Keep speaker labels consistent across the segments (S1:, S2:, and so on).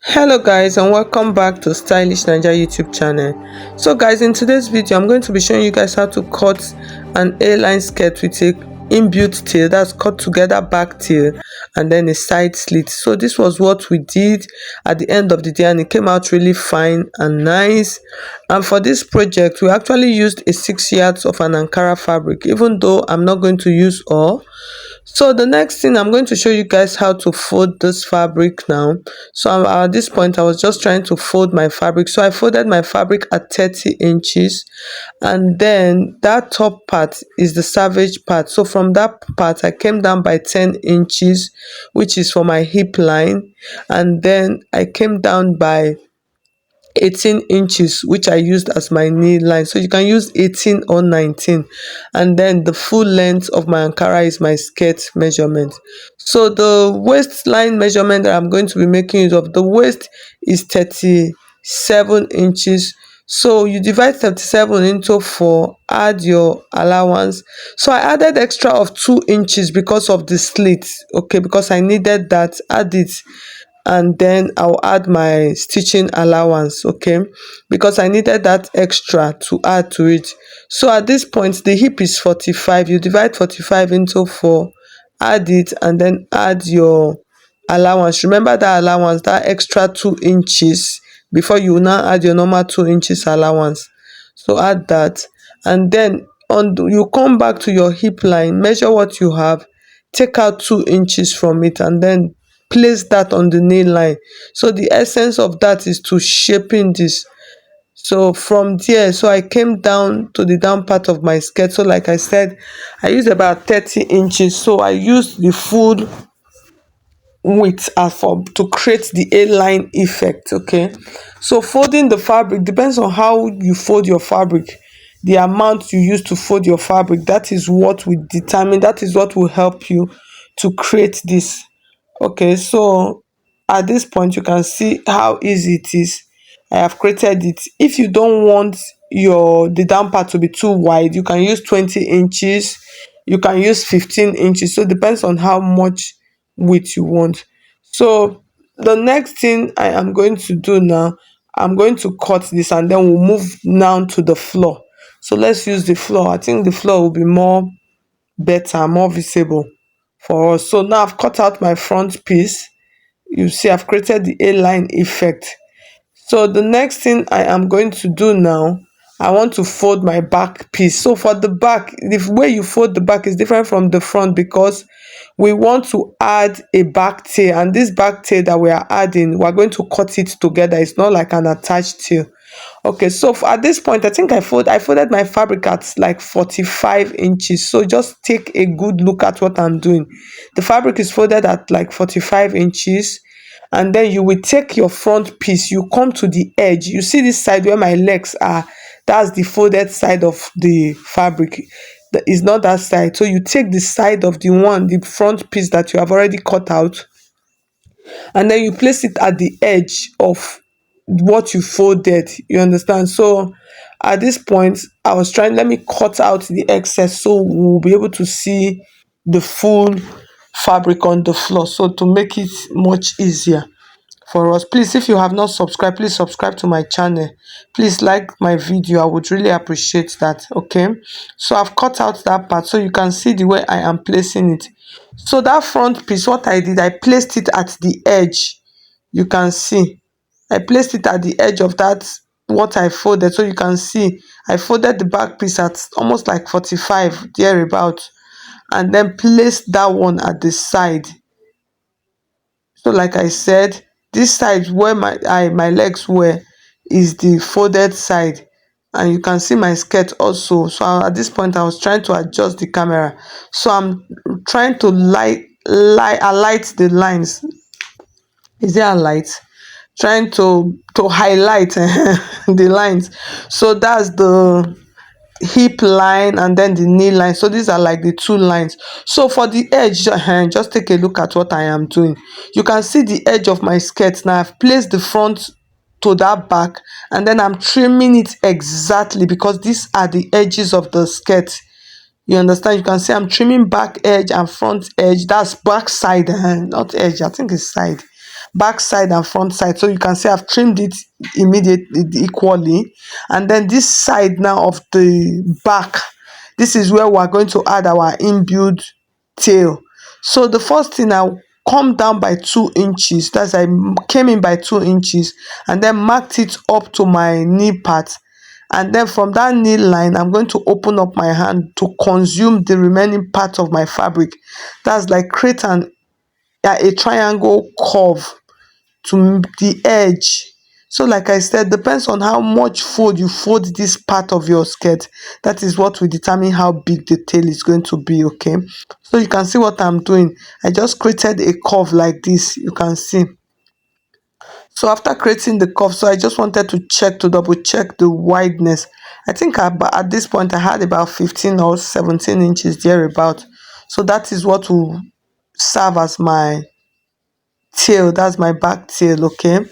S1: Hello guys, and welcome back to Stylish Naija YouTube channel. So guys, in today's video I'm going to be showing you guys how to cut an A-line skirt with a inbuilt tail, that's cut together back tail, and then a side slit. So this was what we did at the end of the day, and it came out really fine and nice. And for this project we actually used a 6 yards of an Ankara fabric, even though I'm not going to use all. So the next thing, I'm going to show you guys how to fold this fabric now. So at this point I was just trying to fold my fabric, so I folded my fabric at 30 inches, and then that top part is the savage part. So from that part I came down by 10 inches, which is for my hip line, and then I came down by 18 inches, which I used as my knee line. So you can use 18 or 19, and then the full length of my Ankara is my skirt measurement. So the waistline measurement that I'm going to be making use of, the waist is 37 inches. So you divide 37 into 4, add your allowance. So I added extra of 2 inches because of the slit, okay, because I needed that. Add it, and then I'll add my stitching allowance, okay, because I needed that extra to add to it. So at this point the hip is 45. You divide 45 into 4, add it, and then add your allowance. Remember that allowance, that extra 2 inches, before you now add your normal 2 inches allowance. So add that, and then you come back to your hip line, measure what you have, take out 2 inches from it, and then place that on the nail line. So the essence of that is to shaping this. So from there, so I came down to the down part of my skirt. So like I said, I used about 30 inches, so I used the full width as for to create the A-line effect, okay. So folding the fabric depends on how you fold your fabric. The amount you use to fold your fabric, that is what will determine, that is what will help you to create this. Okay, so at this point you can see how easy it is. I have created it. If you don't want the down part to be too wide, you can use 20 inches, you can use 15 inches. So it depends on how much width you want. So the next thing I am going to do now, I'm going to cut this, and then we'll move now to the floor. So let's use the floor. I think the floor will be more better, more visible for us. So now I've cut out my front piece. You see I've created the A-line effect. So the next thing I am going to do now, I want to fold my back piece. So for the back, the way you fold the back is different from the front, because we want to add a back tail, and this back tail that we are adding, we're going to cut it together. It's not like an attached tail. Okay, so at this point I think I folded my fabric at like 45 inches. So just take a good look at what I'm doing. The fabric is folded at like 45 inches, and then you will take your front piece, you come to the edge, you see this side where my legs are, that's the folded side of the fabric. That is not that side. So you take the side of the front piece that you have already cut out, and then you place it at the edge of what you folded, you understand. So at this point I was trying, let me cut out the excess so we'll be able to see the full fabric on the floor, so to make it much easier for us. Please, if you have not subscribed, please subscribe to my channel. Please like my video, I would really appreciate that, okay. So I've cut out that part so you can see the way I am placing it. So that front piece, what I did, I placed it at the edge. You can see I placed it at the edge of that what I folded. So you can see I folded the back piece at almost like 45 thereabout, and then placed that one at the side. So like I said, this side where my legs were is the folded side, and you can see my skirt also. So at this point I was trying to adjust the camera, so I'm trying to alight the lines. Is there a light? Trying to highlight the lines. So that's the hip line and then the knee line. So these are like the two lines. So for the edge, just take a look at what I am doing. You can see the edge of my skirt. Now I've placed the front to that back, and then I'm trimming it exactly, because these are the edges of the skirt. You understand? You can see I'm trimming back edge and front edge. That's back side, not edge. I think it's side. back side and front side. So you can see I've trimmed it immediately equally. And then this side now of the back, this is where we're going to add our inbuilt tail. So the first thing, I come down by 2 inches. That's, I came in by 2 inches and then marked it up to my knee part. And then from that knee line, I'm going to open up my hand to consume the remaining part of my fabric. That's like create a triangle curve to the edge. So like I said, depends on how much fold you fold this part of your skirt. That is what will determine how big the tail is going to be. Okay, so you can see what I'm doing. I just created a curve like this, you can see. So after creating the curve, so I just wanted to check, to double check the wideness. I think at this point I had about 15 or 17 inches thereabout. So that is what will serve as my tail. That's my back tail. Okay,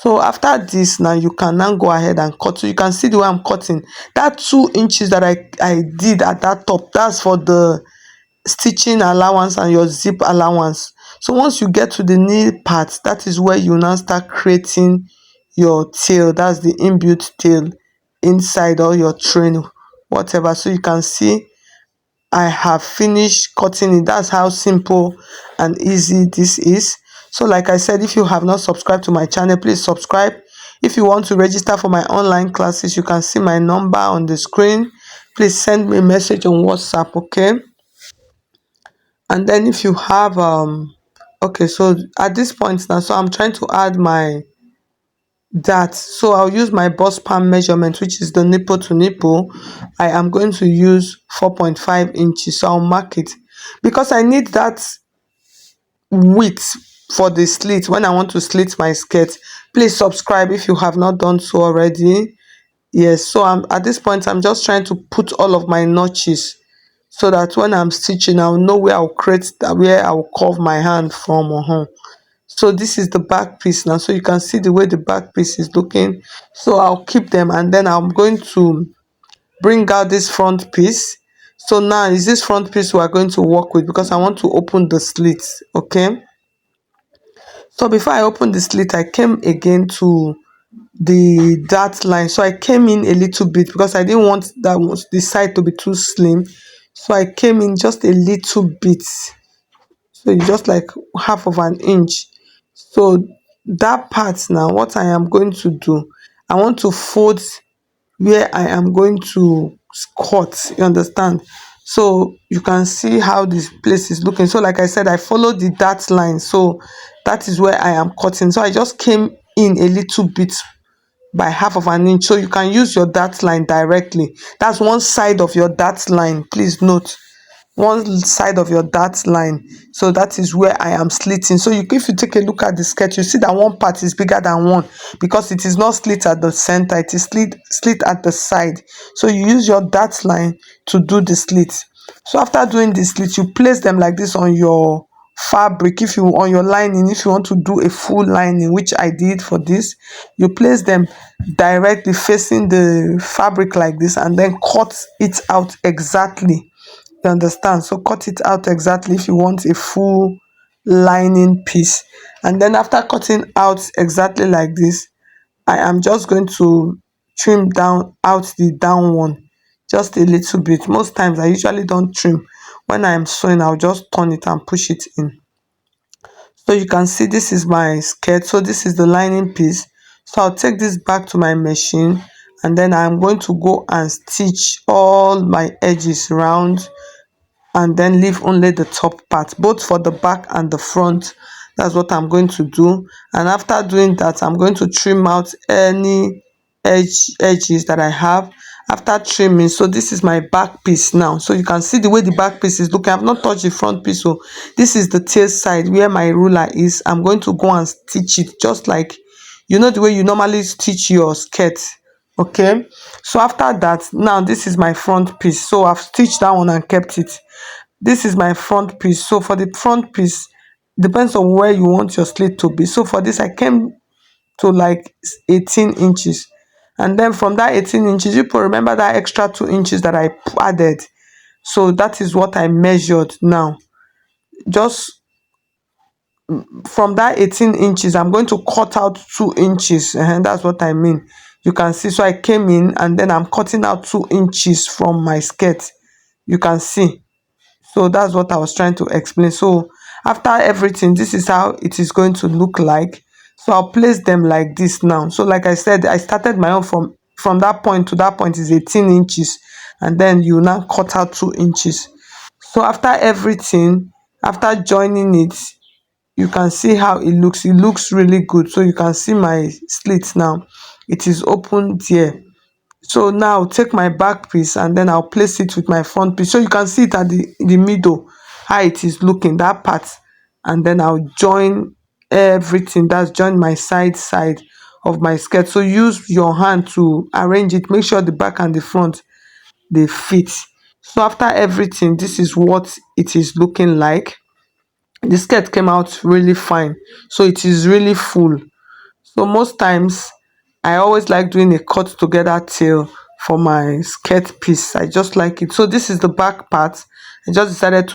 S1: so after this, now you can now go ahead and cut. So you can see the way I'm cutting. That 2 inches that I did at that top, that's for the stitching allowance and your zip allowance. So once you get to the knee part, that is where you now start creating your tail. That's the inbuilt tail inside, or your train, whatever. So you can see I have finished cutting it. That's how simple and easy this is. So like I said, if you have not subscribed to my channel, please subscribe. If you want to register for my online classes, you can see my number on the screen. Please send me a message on WhatsApp. Okay, and then if you have okay, so at this point now, so I'm trying to add my that. So I'll use my bust pan measurement, which is the nipple to nipple. I am going to use 4.5 inches. So I'll mark it because I need that width for the slit when I want to slit my skirt. Please subscribe if you have not done so already. Yes, so I'm at this point, I'm just trying to put all of my notches so that when I'm stitching, I'll know where I'll create that, where I'll curve my hand from. So this is the back piece now. So you can see the way the back piece is looking. So I'll keep them, and then I'm going to bring out this front piece. So now is this front piece we are going to work with, because I want to open the slit. Okay, so before I open the slit, I came again to the dart line. So I came in a little bit because I didn't want the side to be too slim. So I came in just a little bit, so it's just like half of an inch. So that part, now what I am going to do, I want to fold where I am going to cut, you understand? So you can see how this place is looking. So like I said, I followed the dart line, so that is where I am cutting. So I just came in a little bit by half of an inch. So you can use your dart line directly. That's one side of your dart line, please note, one side of your dart line. So that is where I am slitting. So if you take a look at the sketch, you see that one part is bigger than one because it is not slit at the center, it is slit at the side. So you use your dart line to do the slit. So after doing the slit, you place them like this on your fabric. If you on your lining, if you want to do a full lining, which I did for this, you place them directly facing the fabric like this, and then cut it out exactly. You understand? So cut it out exactly if you want a full lining piece. And then after cutting out exactly like this, I am just going to trim down out the down one just a little bit. Most times I usually don't trim. When I'm sewing, I'll just turn it and push it in. So you can see this is my skirt. So this is the lining piece. So I'll take this back to my machine, and then I'm going to go and stitch all my edges round, and then leave only the top part, both for the back and the front. That's what I'm going to do. And after doing that, I'm going to trim out any edges that I have after trimming. So this is my back piece now. So you can see the way the back piece is looking. I've not touched the front piece. So this is the tail side where my ruler is. I'm going to go and stitch it just like, you know, the way you normally stitch your skirt. Okay, so after that, now this is my front piece. So I've stitched that one and kept it. This is my front piece. So for the front piece, depends on where you want your slit to be. So for this, I came to like 18 inches, and then from that 18 inches, you can remember that extra 2 inches that I added. So that is what I measured now. Just from that 18 inches, I'm going to cut out 2 inches, and that's what I mean. You can see, so I came in and then I'm cutting out 2 inches from my skirt. You can see. So that's what I was trying to explain. So after everything, this is how it is going to look like. So I'll place them like this now. So like I said, I started my own from that point to that point is 18 inches, and then you now cut out 2 inches. So after everything, after joining it, you can see how it looks really good. So you can see my slit now, it is open there. So now I'll take my back piece and then I'll place it with my front piece, so you can see it at the middle, how it is looking, that part. And then I'll join everything, that's join my side of my skirt. So use your hand to arrange it, make sure the back and the front they fit. So after everything, this is what it is looking like. The skirt came out really fine, so it is really full. So most times I always like doing a cut together tail for my skirt piece. I just like it. So this is the back part. I just decided to